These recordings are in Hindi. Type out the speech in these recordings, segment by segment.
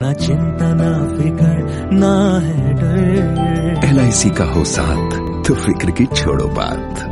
ना चिंता ना फिकर ना है डर। LIC का हो साथ तो फिक्र की छोड़ो बात।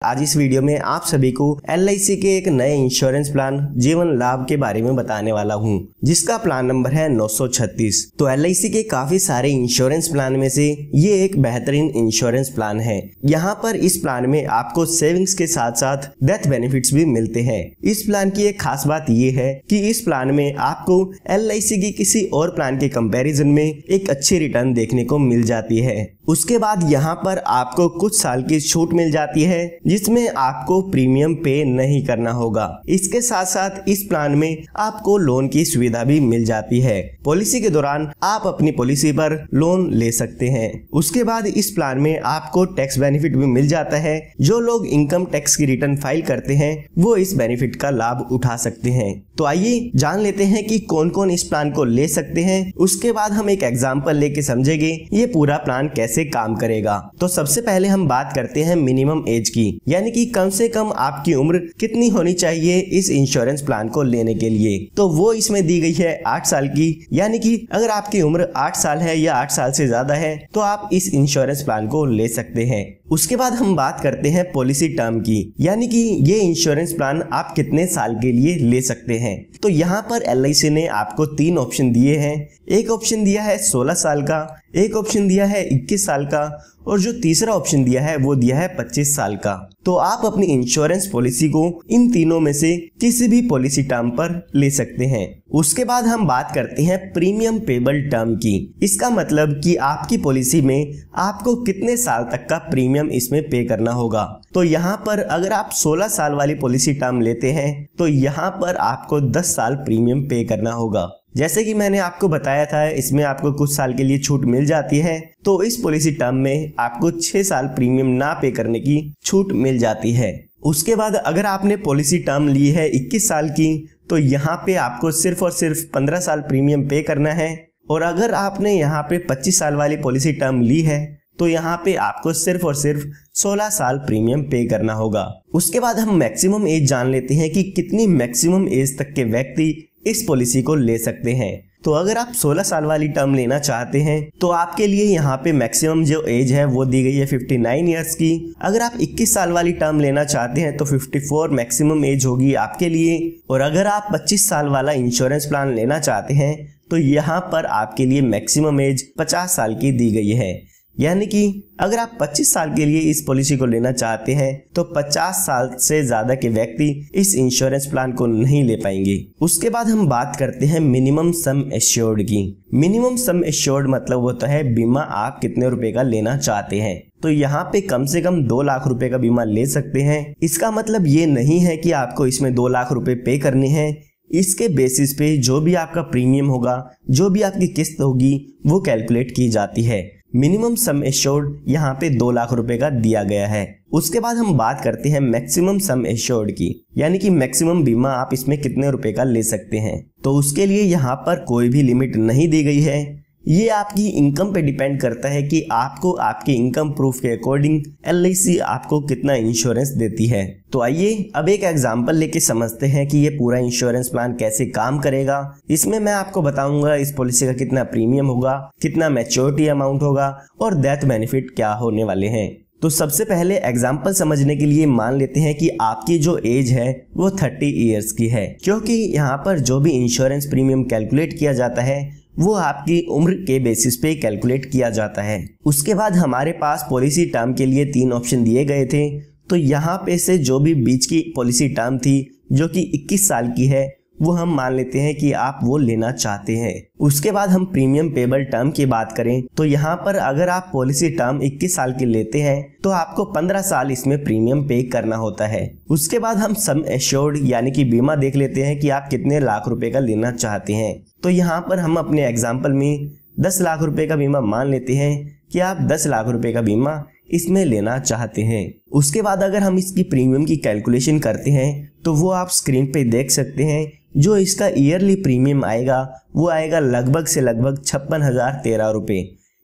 आज इस वीडियो में आप सभी को LIC के एक नए इंश्योरेंस प्लान जीवन लाभ के बारे में बताने वाला हूं, जिसका प्लान नंबर है 936। तो LIC के काफी सारे इंश्योरेंस प्लान में से ये एक बेहतरीन इंश्योरेंस प्लान है। यहाँ पर इस प्लान में आपको सेविंग्स के साथ साथ डेथ बेनिफिट्स भी मिलते हैं। इस प्लान की एक खास बात ये है कि इस प्लान में आपको LIC की किसी और प्लान के कंपैरिजन में एक अच्छी रिटर्न देखने को मिल जाती है। उसके बाद यहाँ पर आपको कुछ साल की छूट मिल जाती है, जिसमें आपको प्रीमियम पे नहीं करना होगा। इसके साथ साथ इस प्लान में आपको लोन की सुविधा भी मिल जाती है। पॉलिसी के दौरान आप अपनी पॉलिसी पर लोन ले सकते हैं। उसके बाद इस प्लान में आपको टैक्स बेनिफिट भी मिल जाता है। जो लोग इनकम टैक्स की रिटर्न फाइल करते हैं वो इस बेनिफिट का लाभ उठा सकते हैं। तो आइए जान लेते हैं कि कौन कौन इस प्लान को ले सकते हैं। उसके बाद हम एक एग्जाम्पल लेके समझेंगे ये पूरा प्लान कैसे काम करेगा। तो सबसे पहले हम बात करते हैं मिनिमम एज की, यानी कि कम से कम आपकी उम्र कितनी होनी चाहिए इस इंश्योरेंस प्लान को लेने के लिए। तो वो इसमें दी गई है 8 साल की, यानी कि अगर आपकी उम्र 8 साल है या 8 साल से ज्यादा है तो आप इस इंश्योरेंस प्लान को ले सकते हैं। उसके बाद हम बात करते हैं पॉलिसी टर्म की, यानी कि ये इंश्योरेंस प्लान आप कितने साल के लिए ले सकते हैं। तो यहाँ पर LIC ने आपको 3 ऑप्शन दिए हैं। एक ऑप्शन दिया है 16 साल का, एक ऑप्शन दिया है 21 साल का, और जो तीसरा ऑप्शन दिया है वो दिया है 25 साल का। तो आप अपनी इंश्योरेंस पॉलिसी को इन तीनों में से किसी भी पॉलिसी टर्म पर ले सकते हैं। उसके बाद हम बात करते हैं प्रीमियम पेबल टर्म की। इसका मतलब कि आपकी पॉलिसी में आपको कितने साल तक का प्रीमियम इसमें पे करना होगा। तो यहाँ पर अगर आप 16 साल वाली पॉलिसी टर्म लेते हैं तो यहाँ पर आपको 10 साल प्रीमियम पे करना होगा। जैसे कि मैंने आपको बताया था, इसमें आपको कुछ साल के लिए छूट मिल जाती है। तो इस पॉलिसी टर्म में आपको 6 साल प्रीमियम ना पे करने की छूट मिल जाती है। उसके बाद अगर आपने पॉलिसी टर्म ली है 21 साल की तो यहाँ पे आपको सिर्फ और सिर्फ 15 साल प्रीमियम पे करना है। और अगर आपने यहाँ पे 25 साल वाली पॉलिसी टर्म ली है तो यहाँ पे आपको सिर्फ और सिर्फ 16 साल प्रीमियम पे करना होगा। उसके बाद हम मैक्सिमम एज जान लेते हैं कि कितनी मैक्सिमम एज तक के व्यक्ति इस पॉलिसी को ले सकते हैं। तो अगर आप 16 साल वाली टर्म लेना चाहते हैं तो आपके लिए यहाँ पे मैक्सिमम जो एज है वो दी गई है 59 इयर्स की। अगर आप 21 साल वाली टर्म लेना चाहते हैं तो 54 मैक्सिमम एज होगी आपके लिए। और अगर आप 25 साल वाला इंश्योरेंस प्लान लेना चाहते हैं तो यहाँ पर आपके लिए मैक्सिमम एज 50 साल की दी गई है। यानी कि अगर आप 25 साल के लिए इस पॉलिसी को लेना चाहते हैं तो 50 साल से ज्यादा के व्यक्ति इस इंश्योरेंस प्लान को नहीं ले पाएंगे। उसके बाद हम बात करते हैं मिनिमम सम एश्योर्ड की। मिनिमम सम एश्योर्ड मतलब होता है बीमा आप कितने रुपए का लेना चाहते हैं। तो यहाँ पे कम से कम 2 लाख रुपए का बीमा ले सकते हैं। इसका मतलब ये नहीं है कि आपको इसमें 2 लाख रुपए पे करने हैं। इसके बेसिस पे जो भी आपका प्रीमियम होगा, जो भी आपकी किस्त होगी, वो कैलकुलेट की जाती है। मिनिमम सम एश्योर्ड यहाँ पे 2 लाख रुपए का दिया गया है। उसके बाद हम बात करते हैं मैक्सिमम सम एश्योर्ड की, यानी कि मैक्सिमम बीमा आप इसमें कितने रुपए का ले सकते हैं। तो उसके लिए यहाँ पर कोई भी लिमिट नहीं दी गई है। ये आपकी इनकम पे डिपेंड करता है कि आपको आपके इनकम प्रूफ के अकॉर्डिंग LIC आपको कितना इंश्योरेंस देती है। तो आइए अब एक एग्जांपल लेके समझते हैं कि ये पूरा इंश्योरेंस प्लान कैसे काम करेगा। इसमें मैं आपको बताऊंगा इस पॉलिसी का कितना प्रीमियम होगा, कितना मैच्योरिटी अमाउंट होगा और डेथ बेनिफिट क्या होने वाले हैं। तो सबसे पहले एग्जाम्पल समझने के लिए मान लेते हैं कि आपकी जो एज है वो 30 इयर्स की है, क्योंकि यहाँ पर जो भी इंश्योरेंस प्रीमियम कैलकुलेट किया जाता है वो आपकी उम्र के बेसिस पे कैलकुलेट किया जाता है। उसके बाद हमारे पास पॉलिसी टर्म के लिए 3 ऑप्शन दिए गए थे। तो यहाँ पे से जो भी बीच की पॉलिसी टर्म थी जो कि 21 साल की है वो हम मान लेते हैं कि आप वो लेना चाहते हैं। उसके बाद हम प्रीमियम पेबल टर्म की बात करें तो यहाँ पर अगर आप पॉलिसी टर्म 21 साल की लेते हैं तो आपको 15 साल इसमें प्रीमियम पे करना होता है। उसके बाद हम सम एश्योर्ड यानी कि बीमा देख लेते हैं कि आप कितने लाख रुपए का लेना चाहते हैं। तो यहाँ पर हम अपने एग्जाम्पल में 10 लाख रुपए का बीमा मान लेते हैं कि आप 10 लाख रुपए का बीमा इसमें लेना चाहते हैं। उसके बाद अगर हम इसकी प्रीमियम की कैलकुलेशन करते हैं तो वो आप स्क्रीन पे देख सकते हैं। जो इसका ईयरली प्रीमियम आएगा वो आएगा लगभग से लगभग 56,013 रुपए।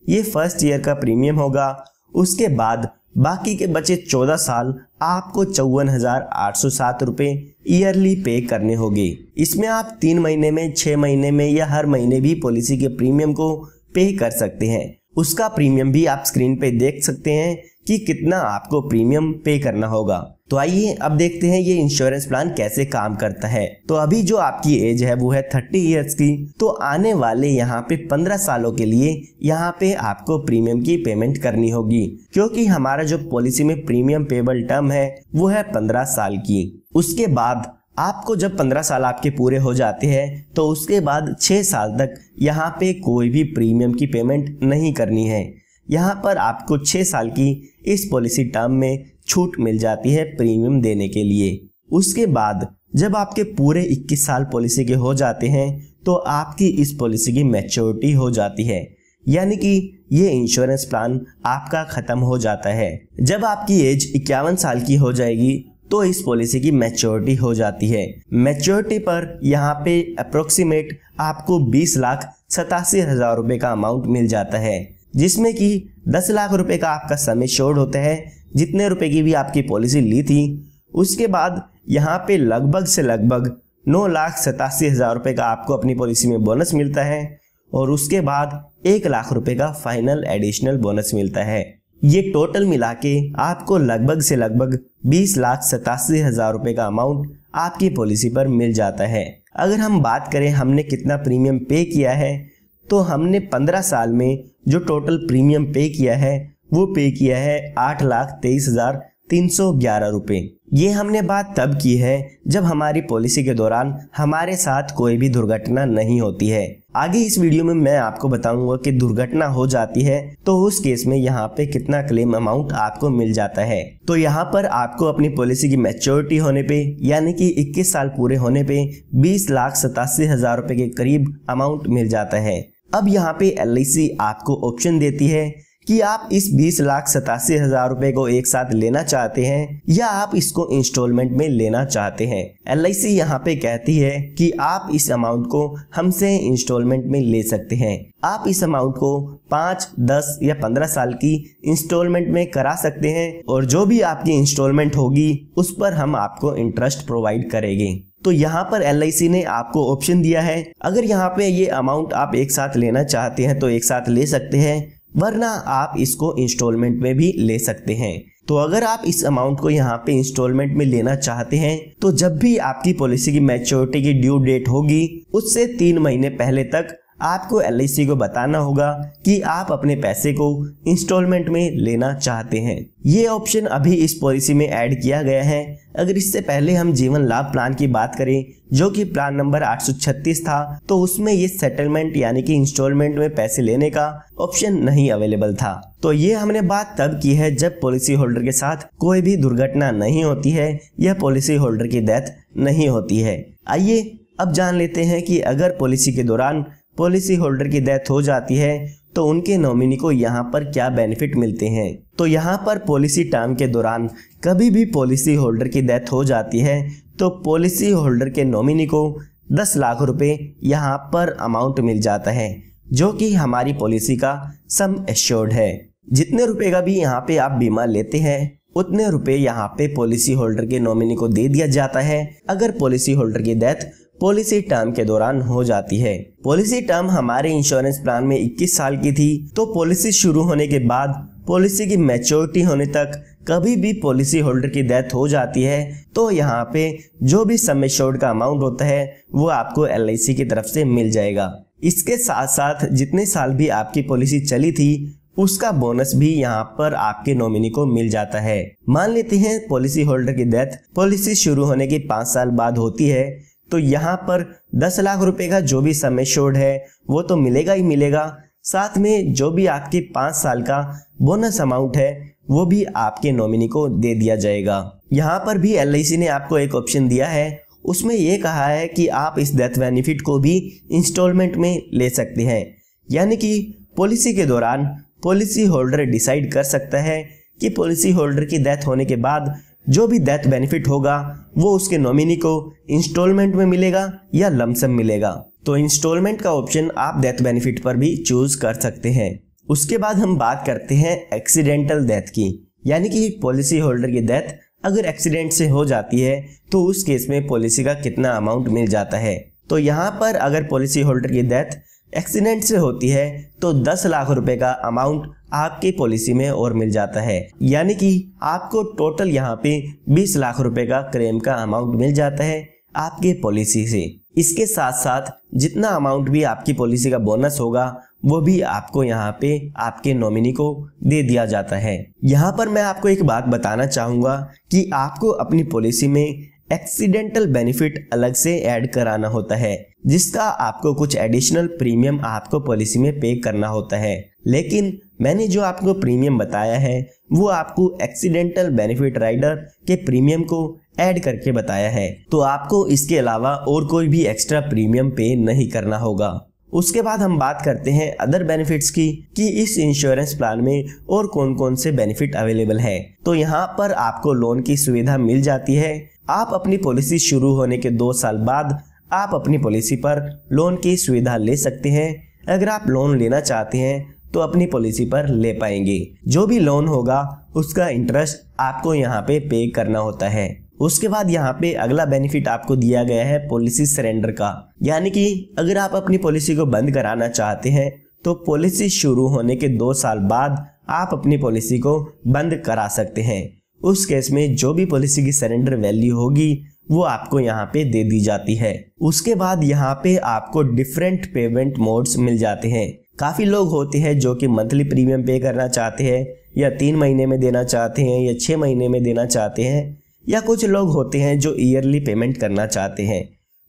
ये फर्स्ट ईयर का प्रीमियम होगा। उसके बाद बाकी के बचे 14 साल आपको 54,807 रुपए ईयरली पे करने होंगे। इसमें आप 3 महीने में, 6 महीने में या हर महीने भी पॉलिसी के प्रीमियम को पे कर सकते हैं। उसका प्रीमियम भी आप स्क्रीन पे देख सकते हैं कि कितना आपको प्रीमियम पे करना होगा। तो आइए अब देखते हैं ये इंश्योरेंस प्लान कैसे काम करता है। तो अभी जो आपकी एज है वो है 30 इयर्स की, तो आने वाले यहाँ पे 15 सालों के लिए यहाँ पे आपको प्रीमियम की पेमेंट करनी होगी, क्योंकि हमारा जो पॉलिसी में प्रीमियम पेबल टर्म है वो है 15 साल की। उसके बाद आपको जब 15 साल आपके पूरे हो जाते हैं तो उसके बाद 6 साल तक यहाँ पे कोई भी प्रीमियम की पेमेंट नहीं करनी है। यहाँ पर आपको 6 साल की इस पॉलिसी टर्म में छूट मिल जाती है प्रीमियम देने के लिए। उसके बाद जब आपके पूरे 21 साल पॉलिसी के हो जाते हैं तो आपकी इस पॉलिसी की मैच्योरिटी हो जाती है, यानी कि ये इंश्योरेंस प्लान आपका खत्म हो जाता है। जब आपकी एज 51 साल की हो जाएगी तो इस पॉलिसी की मैच्योरिटी हो जाती है। मैच्योरिटी पर यहाँ पे अप्रोक्सीमेट आपको 20,87,000 रुपए का अमाउंट मिल जाता है, जिसमें कि 10 लाख रुपए का आपका सम एश्योर्ड होता है, जितने रुपए की भी आपकी पॉलिसी ली थी। उसके बाद यहाँ पे लगभग से लगभग 9,87,000 रुपए का आपको अपनी पॉलिसी में बोनस मिलता है, और उसके बाद 1 लाख रुपए का फाइनल एडिशनल बोनस मिलता है। ये टोटल मिला के आपको लगभग से लगभग 20,87,000 रुपए का अमाउंट आपकी पॉलिसी पर मिल जाता है। अगर हम बात करें हमने कितना प्रीमियम पे किया है, तो हमने 15 साल में जो टोटल प्रीमियम पे किया है वो पे किया है 8,23,311 रुपए। ये हमने बात तब की है जब हमारी पॉलिसी के दौरान हमारे साथ कोई भी दुर्घटना नहीं होती है। आगे इस वीडियो में मैं आपको बताऊंगा कि दुर्घटना हो जाती है तो उस केस में यहाँ पे कितना क्लेम अमाउंट आपको मिल जाता है। तो यहाँ पर आपको अपनी पॉलिसी की मैच्योरिटी होने पे, यानी कि 21 साल पूरे होने पे 20,87,000 रुपए के करीब अमाउंट मिल जाता है। अब यहाँ पे LIC आपको ऑप्शन देती है कि आप इस 20,87,000 रुपए को एक साथ लेना चाहते हैं या आप इसको इंस्टॉलमेंट में लेना चाहते हैं। LIC यहाँ पे कहती है कि आप इस अमाउंट को हमसे इंस्टॉलमेंट में ले सकते हैं। आप इस अमाउंट को 5, 10 या 15 साल की इंस्टॉलमेंट में करा सकते हैं, और जो भी आपकी इंस्टॉलमेंट होगी उस पर हम आपको इंटरेस्ट प्रोवाइड करेंगे। तो यहाँ पर LIC ने आपको ऑप्शन दिया है, अगर यहाँ पे ये अमाउंट आप एक साथ लेना चाहते हैं तो एक साथ ले सकते हैं, वरना आप इसको इंस्टॉलमेंट में भी ले सकते हैं। तो अगर आप इस अमाउंट को यहाँ पे इंस्टॉलमेंट में लेना चाहते हैं तो जब भी आपकी पॉलिसी की मैच्योरिटी की ड्यू डेट होगी उससे 3 महीने पहले तक आपको LIC को बताना होगा कि आप अपने पैसे को इंस्टॉलमेंट में लेना चाहते हैं। ये ऑप्शन अभी इस पॉलिसी में ऐड किया गया है। अगर इससे पहले हम जीवन लाभ प्लान की बात करें, जो कि प्लान नंबर 836 था, तो उसमें ये सेटलमेंट यानी कि इंस्टॉलमेंट में पैसे लेने का ऑप्शन नहीं अवेलेबल था। तो ये हमने बात तब की है जब पॉलिसी होल्डर के साथ कोई भी दुर्घटना नहीं होती है या पॉलिसी होल्डर की डेथ नहीं होती है। आइए अब जान लेते हैं कि अगर पॉलिसी के दौरान पॉलिसी होल्डर की डेथ हो जाती है तो उनके नॉमिनी को यहाँ पर क्या बेनिफिट मिलते हैं। तो यहाँ पर पॉलिसी टर्म के दौरान कभी भी पॉलिसी होल्डर की डेथ हो जाती है तो पॉलिसी होल्डर के नॉमिनी को 10 लाख रुपए यहाँ पर अमाउंट मिल जाता है, जो कि हमारी पॉलिसी का सम एश्योर्ड है। जितने रुपए का भी यहाँ पे आप बीमा लेते हैं उतने रुपए यहाँ पे पॉलिसी होल्डर के नॉमिनी को दे दिया जाता है अगर पॉलिसी होल्डर की डेथ पॉलिसी टर्म के दौरान हो जाती है। पॉलिसी टर्म हमारे इंश्योरेंस प्लान में 21 साल की थी, तो पॉलिसी शुरू होने के बाद पॉलिसी की मैच्योरिटी होने तक कभी भी पॉलिसी होल्डर की डेथ हो जाती है तो यहाँ पे जो भी सम एश्योर्ड का अमाउंट होता है वो आपको LIC की तरफ से मिल जाएगा। इसके साथ साथ जितने साल भी आपकी पॉलिसी चली थी उसका बोनस भी यहाँ पर आपके नॉमिनी को मिल जाता है। मान लेते हैं पॉलिसी होल्डर की डेथ पॉलिसी शुरू होने के 5 साल बाद होती है, तो यहाँ पर 10 लाख रुपए का जो भी सम एश्योर्ड है वो तो मिलेगा ही मिलेगा, साथ में जो भी आपके 5 साल का बोनस अमाउंट है वो भी आपके नॉमिनी को दे दिया जाएगा। यहाँ पर भी LIC ने आपको एक ऑप्शन दिया है, उसमें ये कहा है कि आप इस डेथ बेनिफिट को भी इंस्टॉलमेंट में ले सकते हैं, यानी कि पॉलिसी के दौरान पॉलिसी होल्डर डिसाइड कर सकता है कि पॉलिसी होल्डर की डेथ होने के बाद जो भी डेथ बेनिफिट होगा वो उसके नॉमिनी को इंस्टॉलमेंट में मिलेगा या लमसम मिलेगा। तो इंस्टॉलमेंट का ऑप्शन आप डेथ बेनिफिट पर भी चूज कर सकते हैं। उसके बाद हम बात करते हैं एक्सीडेंटल डेथ की, यानी कि पॉलिसी होल्डर की डेथ अगर एक्सीडेंट से हो जाती है तो उस केस में पॉलिसी का कितना अमाउंट मिल जाता है। तो यहाँ पर अगर पॉलिसी होल्डर की डेथ एक्सीडेंट से होती है तो 10 लाख रुपए का अमाउंट आपकी पॉलिसी में और मिल जाता है, यानी कि आपको टोटल यहाँ पे 20 लाख रुपए का क्लेम का अमाउंट मिल जाता है आपके पॉलिसी से। इसके साथ साथ जितना अमाउंट भी आपकी पॉलिसी का बोनस होगा वो भी आपको यहाँ पे आपके नॉमिनी को दे दिया जाता है। यहाँ पर मैं आपको एक बात बताना चाहूँगा कि आपको अपनी पॉलिसी में एक्सीडेंटल बेनिफिट अलग से ऐड कराना होता है, जिसका आपको कुछ एडिशनल प्रीमियम आपको पॉलिसी में पे करना होता है। लेकिन मैंने जो आपको प्रीमियम बताया है वो आपको एक्सीडेंटल बेनिफिट राइडर के प्रीमियम को ऐड करके बताया है, तो आपको इसके अलावा और कोई भी एक्स्ट्रा प्रीमियम पे नहीं करना होगा। उसके बाद हम बात करते हैं अदर बेनिफिट्स की कि इस इंश्योरेंस प्लान में और कौन कौन से बेनिफिट अवेलेबल है। तो यहाँ पर आपको लोन की सुविधा मिल जाती है। आप अपनी पॉलिसी शुरू होने के 2 साल बाद आप अपनी पॉलिसी पर लोन की सुविधा ले सकते हैं। अगर आप लोन लेना चाहते हैं तो अपनी पॉलिसी पर ले पाएंगे। जो भी लोन होगा उसका इंटरेस्ट आपको यहाँ पे करना होता है। उसके बाद यहाँ पे अगला बेनिफिट आपको दिया गया है पॉलिसी सरेंडर का, यानी कि अगर आप अपनी पॉलिसी को बंद कराना चाहते हैं तो पॉलिसी शुरू होने के 2 साल बाद आप अपनी पॉलिसी को बंद करा सकते हैं। उस केस में जो भी पॉलिसी की सरेंडर वैल्यू होगी वो आपको यहाँ पे दे दी जाती है। उसके बाद यहाँ पे आपको डिफरेंट पेमेंट मोड्स मिल जाते हैं। काफी लोग होते हैं जो कि मंथली प्रीमियम पे करना चाहते हैं, या 3 महीने में देना चाहते हैं, या 6 महीने में देना चाहते हैं, या कुछ लोग होते हैं जो ईयरली पेमेंट करना चाहते हैं।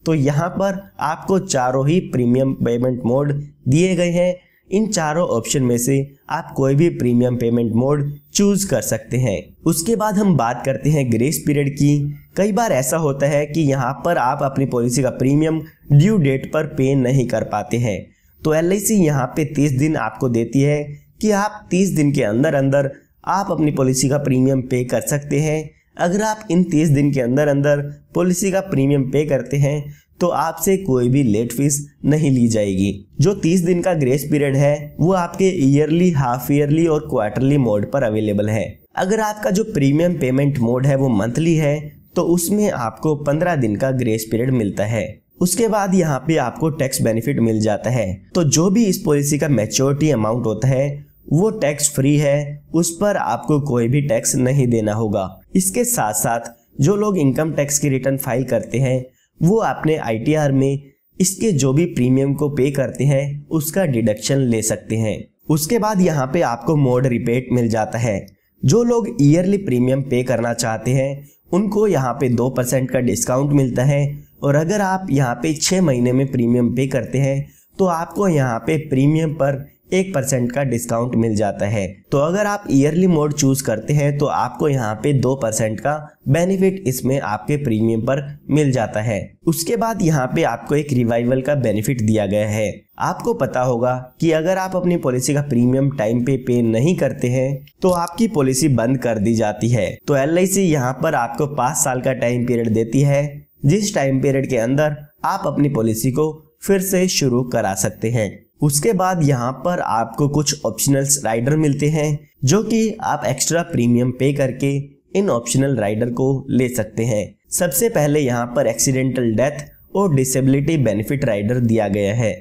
तो यहाँ पर आपको चारों ही प्रीमियम पेमेंट मोड दिए गए हैं। इन चारों ऑप्शन में से आप कोई भी प्रीमियम पेमेंट मोड चूज कर सकते हैं। उसके बाद हम बात करते हैं ग्रेस पीरियड की। कई बार ऐसा होता है कि यहाँ पर आप अपनी पॉलिसी का प्रीमियम ड्यू डेट पर पे नहीं कर पाते हैं, तो LIC यहाँ पे 30 दिन आपको देती है कि आप 30 दिन के अंदर अंदर आप अपनी पॉलिसी का प्रीमियम पे कर सकते हैं। अगर आप इन 30 दिन के अंदर अंदर पॉलिसी का प्रीमियम पे करते हैं तो आपसे कोई भी लेट फीस नहीं ली जाएगी। जो 30 दिन का ग्रेस पीरियड है वो आपके ईयरली, हाफ ईयरली और क्वार्टरली मोड पर अवेलेबल है। अगर आपका जो प्रीमियम पेमेंट मोड है वो मंथली है तो उसमें आपको 15 दिन का ग्रेस पीरियड मिलता है। उसके बाद यहाँ पे आपको टैक्स बेनिफिट मिल जाता है। तो जो भी इस पॉलिसी का मैच्योरिटी अमाउंट होता है वो टैक्स फ्री है, उस पर आपको कोई भी टैक्स नहीं देना होगा। इसके साथ साथ जो लोग इनकम टैक्स की रिटर्न फाइल करते हैं वो अपने ITR में इसके जो भी प्रीमियम को पे करते हैं उसका डिडक्शन ले सकते हैं। उसके बाद यहाँ पे आपको मोड रिबेट मिल जाता है। जो लोग ईयरली प्रीमियम पे करना चाहते हैं उनको यहाँ पे 2% का डिस्काउंट मिलता है, और अगर आप यहाँ पे 6 महीने में प्रीमियम पे करते हैं तो आपको यहाँ पे प्रीमियम पर 1% का डिस्काउंट मिल जाता है। तो अगर आप ईयरली मोड चूज करते हैं तो आपको यहाँ पे 2% का बेनिफिट इसमें आपके प्रीमियम पर मिल जाता है। उसके बाद यहाँ पे आपको एक रिवाइवल का बेनिफिट दिया गया है। आपको पता होगा कि अगर आप अपनी पॉलिसी का प्रीमियम टाइम पे नहीं करते हैं तो आपकी पॉलिसी बंद कर दी जाती है। तो LIC यहाँ पर आपको 5 साल का टाइम पीरियड देती है, जिस टाइम पीरियड के अंदर आप अपनी पॉलिसी को फिर से शुरू करा सकते हैं। उसके बाद यहाँ पर आपको कुछ ऑप्शनल राइडर मिलते हैं जो कि आप एक्स्ट्रा प्रीमियम पे करके इन ऑप्शनल राइडर को ले सकते हैं। सबसे पहले यहाँ पर एक्सीडेंटल डेथ और डिसेबिलिटी बेनिफिट राइडर दिया गया है।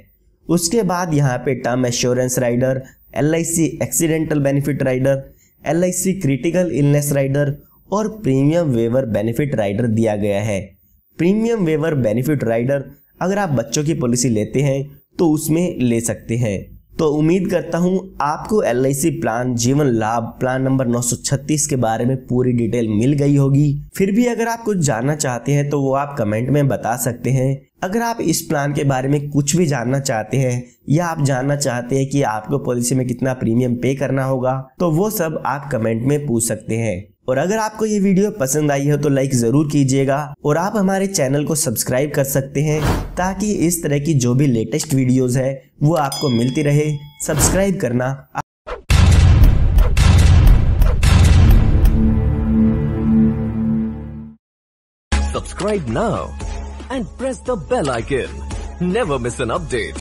उसके बाद यहाँ पे term assurance rider, LIC accidental benefit rider, LIC critical illness rider और प्रीमियम वेवर बेनिफिट राइडर दिया गया है। प्रीमियम वेवर बेनिफिट राइडर अगर आप बच्चों की पॉलिसी लेते हैं तो उसमें ले सकते हैं। तो उम्मीद करता हूं आपको LIC प्लान जीवन लाभ प्लान नंबर 936 के बारे में पूरी डिटेल मिल गई होगी। फिर भी अगर आप कुछ जानना चाहते हैं तो वो आप कमेंट में बता सकते हैं। अगर आप इस प्लान के बारे में कुछ भी जानना चाहते हैं या आप जानना चाहते हैं कि आपको पॉलिसी में कितना प्रीमियम पे करना होगा तो वो सब आप कमेंट में पूछ सकते हैं। और अगर आपको ये वीडियो पसंद आई हो तो लाइक जरूर कीजिएगा, और आप हमारे चैनल को सब्सक्राइब कर सकते हैं ताकि इस तरह की जो भी लेटेस्ट वीडियोस है वो आपको मिलती रहे। सब्सक्राइब करना Subscribe now and press the bell icon. Never miss an update.